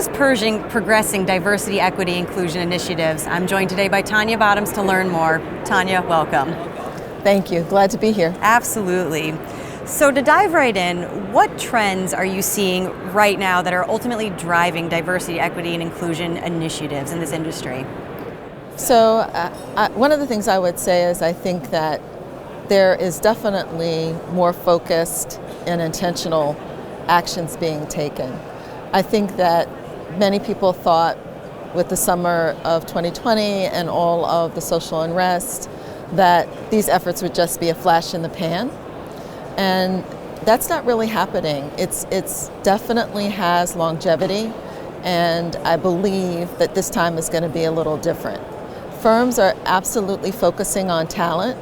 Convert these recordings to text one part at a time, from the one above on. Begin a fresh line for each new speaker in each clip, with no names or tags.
is Pershing progressing diversity, equity, inclusion initiatives? I'm joined today by Tonia Bottoms to learn more. Tonia, welcome.
Thank you. Glad to be here.
Absolutely. So to dive right in, what trends are you seeing right now that are ultimately driving diversity, equity, and inclusion initiatives in this industry?
So one of the things I would say is I think that there is definitely more focused and intentional actions being taken. I think that many people thought with the summer of 2020 and all of the social unrest that these efforts would just be a flash in the pan. And that's not really happening. It's definitely has longevity, and I believe that this time is going to be a little different. Firms are absolutely focusing on talent.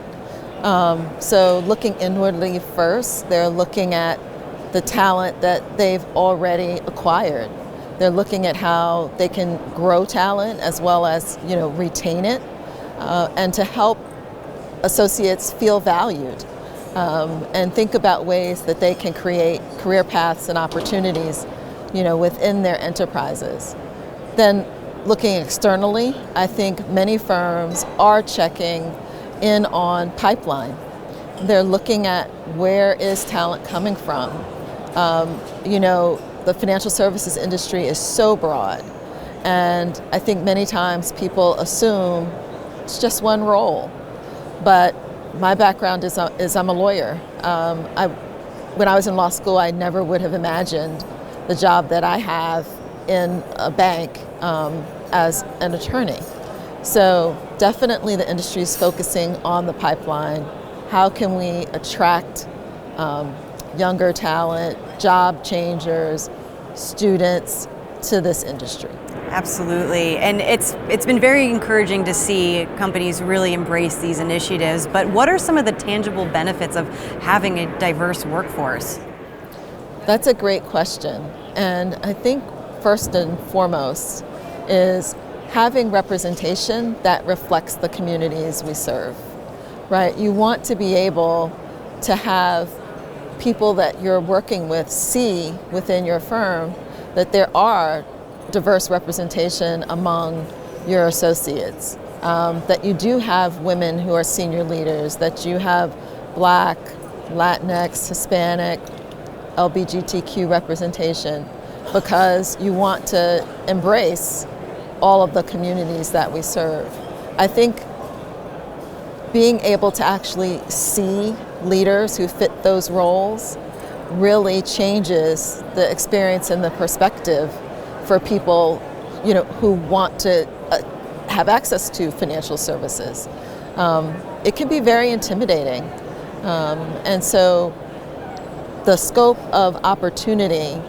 So looking inwardly first, they're looking at the talent that they've already acquired. They're looking at how they can grow talent as well as retain it, and to help associates feel valued. And think about ways that they can create career paths and opportunities, within their enterprises. Then looking externally, I think many firms are checking in on pipeline. They're looking at where is talent coming from. The financial services industry is so broad, and I think many times people assume it's just one role. But my background is I'm a lawyer. When I was in law school, I never would have imagined the job that I have in a bank as an attorney. So definitely the industry is focusing on the pipeline. How can we attract younger talent, job changers, students to this industry?
Absolutely, and it's been very encouraging to see companies really embrace these initiatives, but what are some of the tangible benefits of having a diverse workforce?
That's a great question, and I think first and foremost is having representation that reflects the communities we serve, right? You want to be able to have people that you're working with see within your firm that there are diverse representation among your associates, that you do have women who are senior leaders, that you have Black, Latinx, Hispanic, LGBTQ representation, because you want to embrace all of the communities that we serve. I think being able to actually see leaders who fit those roles really changes the experience and the perspective for people, who want to have access to financial services. It can be very intimidating, and so the scope of opportunity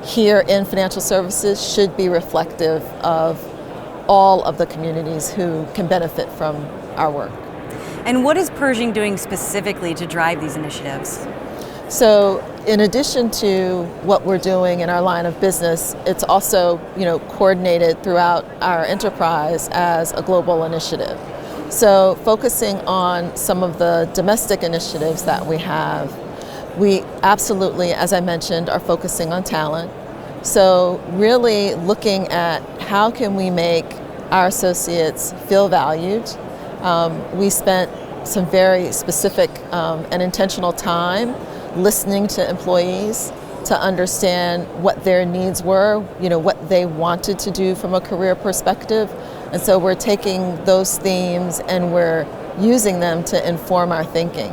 here in financial services should be reflective of all of the communities who can benefit from our work.
And what is Pershing doing specifically to drive these initiatives?
So in addition to what we're doing in our line of business, it's also coordinated throughout our enterprise as a global initiative. So focusing on some of the domestic initiatives that we have, we absolutely, as I mentioned, are focusing on talent. So really looking at how can we make our associates feel valued. We spent some very specific and intentional time listening to employees to understand what their needs were, what they wanted to do from a career perspective. And so we're taking those themes and we're using them to inform our thinking.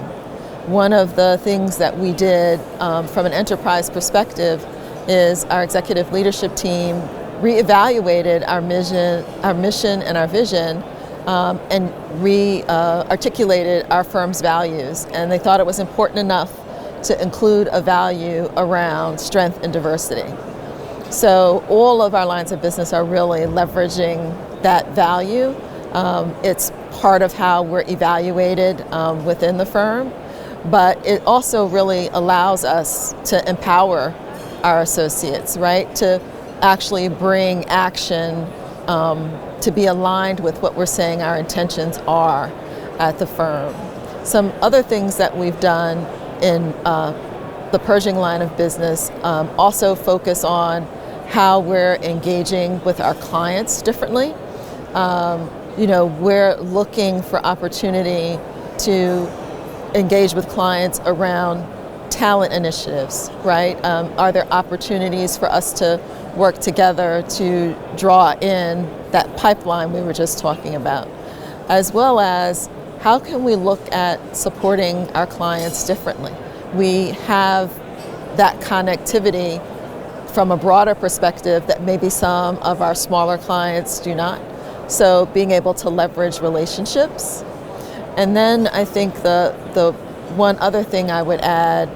One of the things that we did from an enterprise perspective is our executive leadership team reevaluated our mission and our vision, and re-articulated our firm's values. And they thought it was important enough to include a value around strength and diversity. So all of our lines of business are really leveraging that value. It's part of how we're evaluated within the firm, but it also really allows us to empower our associates, right? To actually bring action to be aligned with what we're saying our intentions are at the firm. Some other things that we've done in the Pershing line of business also focus on how we're engaging with our clients differently. We're looking for opportunity to engage with clients around talent initiatives, right? Are there opportunities for us to work together to draw in that pipeline we were just talking about? As well as how can we look at supporting our clients differently? We have that connectivity from a broader perspective that maybe some of our smaller clients do not. So being able to leverage relationships. And then I think the one other thing I would add,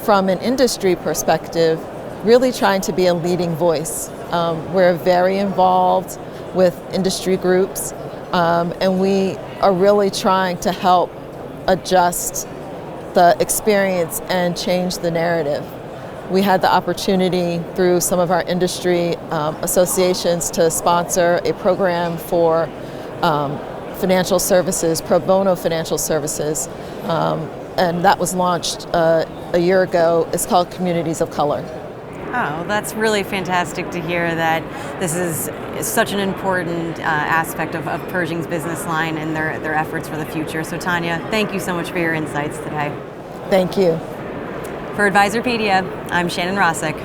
from an industry perspective, really trying to be a leading voice. We're very involved with industry groups, and we are really trying to help adjust the experience and change the narrative. We had the opportunity through some of our industry associations to sponsor a program for financial services, pro bono financial services, and that was launched a year ago. It's called Communities of Color.
Oh, that's really fantastic to hear that this is such an important aspect of Pershing's business line and their efforts for the future. So Tonia, thank you so much for your insights today.
Thank you.
For Advisorpedia, I'm Shannon Rossick.